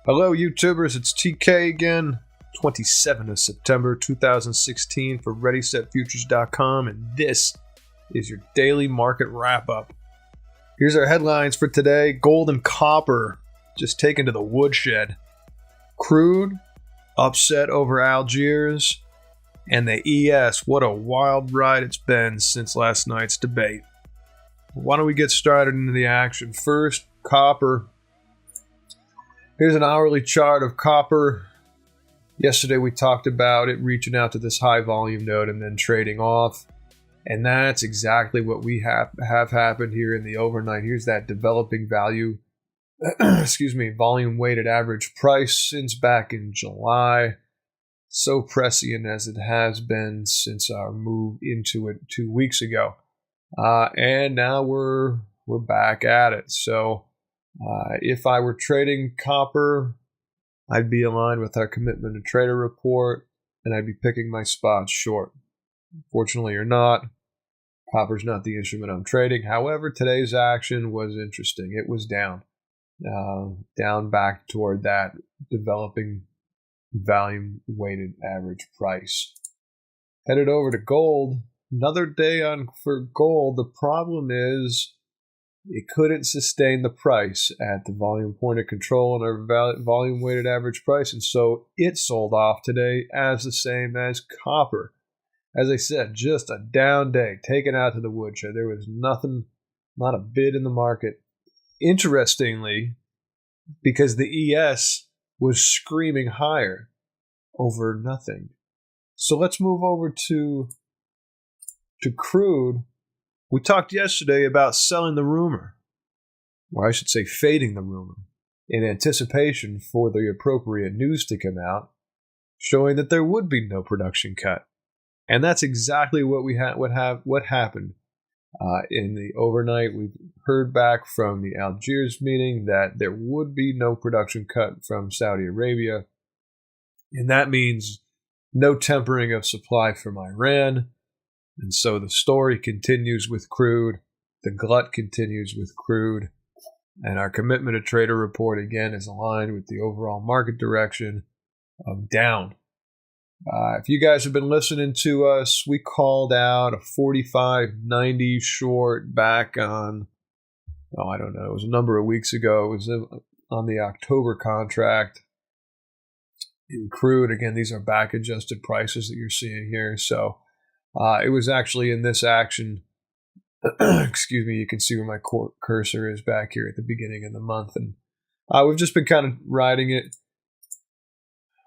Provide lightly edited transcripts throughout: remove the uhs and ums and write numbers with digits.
Hello, YouTubers. It's TK again. 27th of September 2016 for ReadySetFutures.com, and this is your daily market wrap-up. Here's our headlines for today. Gold and copper just taken to the woodshed. Crude upset over Algiers, and the ES. What a wild ride it's been since last night's debate. Why don't we get started into the action? First, copper. Here's an hourly chart of copper. Yesterday we talked about it reaching out to this high volume node and then trading off. And that's exactly what we have happened here in the overnight. Here's that developing value, volume weighted average price since back in July. So prescient as it has been since our move into it 2 weeks ago. And now we're back at it. So if I were trading copper, I'd be aligned with our commitment to trader report, and I'd be picking my spots short. Fortunately or not, copper's not the instrument I'm trading. However, today's action was interesting. It was down back toward that developing volume weighted average price. Headed over to gold. Another day for gold. The problem is it couldn't sustain the price at the volume point of control and our volume weighted average price, and so it sold off today as the same as copper. As I said, just a down day, taken out to the woodshed. There was nothing, not a bid in the market. Interestingly, because the ES was screaming higher over nothing. So let's move over to crude. We talked yesterday about selling the rumor, or I should say fading the rumor, in anticipation for the appropriate news to come out, showing that there would be no production cut. And that's exactly what happened in the overnight. We heard back from the Algiers meeting that there would be no production cut from Saudi Arabia, and that means no tempering of supply from Iran. And so the story continues with crude, the glut continues with crude, and our commitment to trader report again is aligned with the overall market direction of down. If you guys have been listening to us, we called out a 45.90 short back on, it was a number of weeks ago. It was on the October contract in crude. Again, these are back adjusted prices that you're seeing here. So it was actually in this action, you can see where my cursor is back here at the beginning of the month. And we've just been kind of riding it,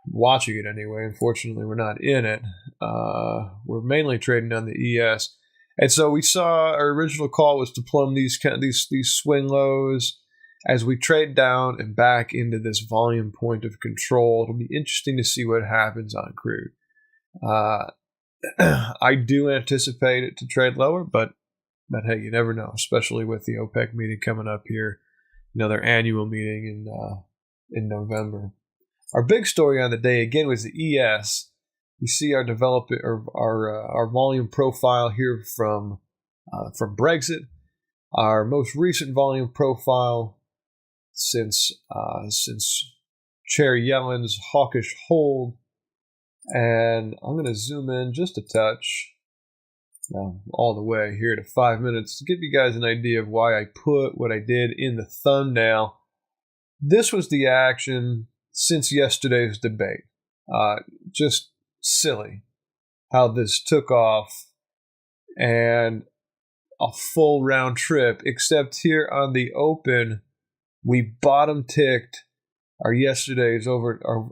watching it anyway. Unfortunately, we're not in it. We're mainly trading on the ES. And so we saw our original call was to plumb these swing lows as we trade down and back into this volume point of control. It'll be interesting to see what happens on crude. I do anticipate it to trade lower, but hey, you never know, especially with the OPEC meeting coming up here, their annual meeting in November. Our big story on the day again was the ES. We see our our volume profile here from Brexit. Our most recent volume profile since Chair Yellen's hawkish hold. And I'm going to zoom in just a touch, all the way here to 5 minutes to give you guys an idea of why I put what I did in the thumbnail. This was the action since yesterday's debate. Just silly how this took off and a full round trip, except here on the open, we bottom ticked our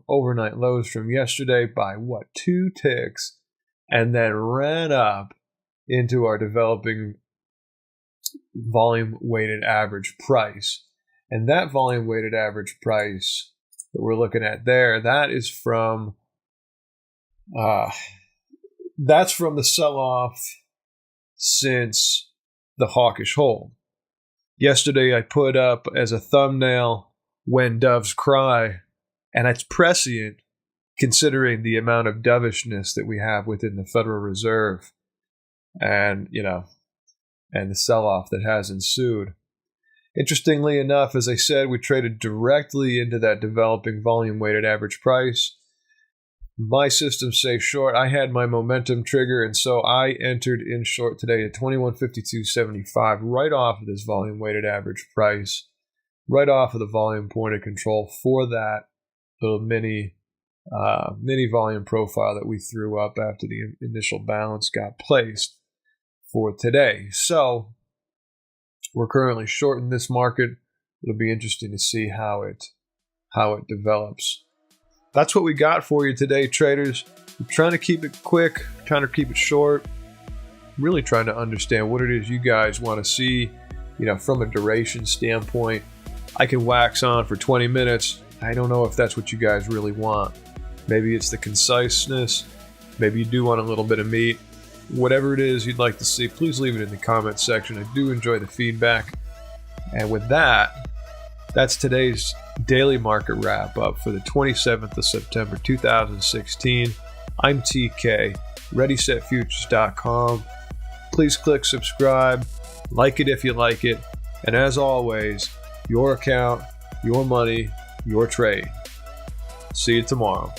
overnight lows from yesterday by 2 ticks, and then ran up into our developing volume weighted average price. And that volume weighted average price that we're looking at there, that is from that's from the sell-off since the hawkish hold. Yesterday I put up as a thumbnail "When Doves Cry," and it's prescient considering the amount of dovishness that we have within the Federal Reserve and the sell-off that has ensued. Interestingly enough, as I said, we traded directly into that developing volume weighted average price. My system say short. I had my momentum trigger, and so I entered in short today at 2152.75, right off of this volume weighted average price, right off of the volume point of control for that little mini volume profile that we threw up after the initial balance got placed for today. So we're currently short in this market. It'll be interesting to see how it develops. That's what we got for you today, traders. We're trying to keep it quick, trying to keep it short, really trying to understand what it is you guys want to see, from a duration standpoint. I can wax on for 20 minutes. I don't know if that's what you guys really want. Maybe it's the conciseness. Maybe you do want a little bit of meat. Whatever it is you'd like to see, please leave it in the comment section. I do enjoy the feedback. And with that, that's today's daily market wrap up for the 27th of September 2016. I'm TK, ReadySetFutures.com. Please click subscribe, like it if you like it, and as always, your account, your money, your trade. See you tomorrow.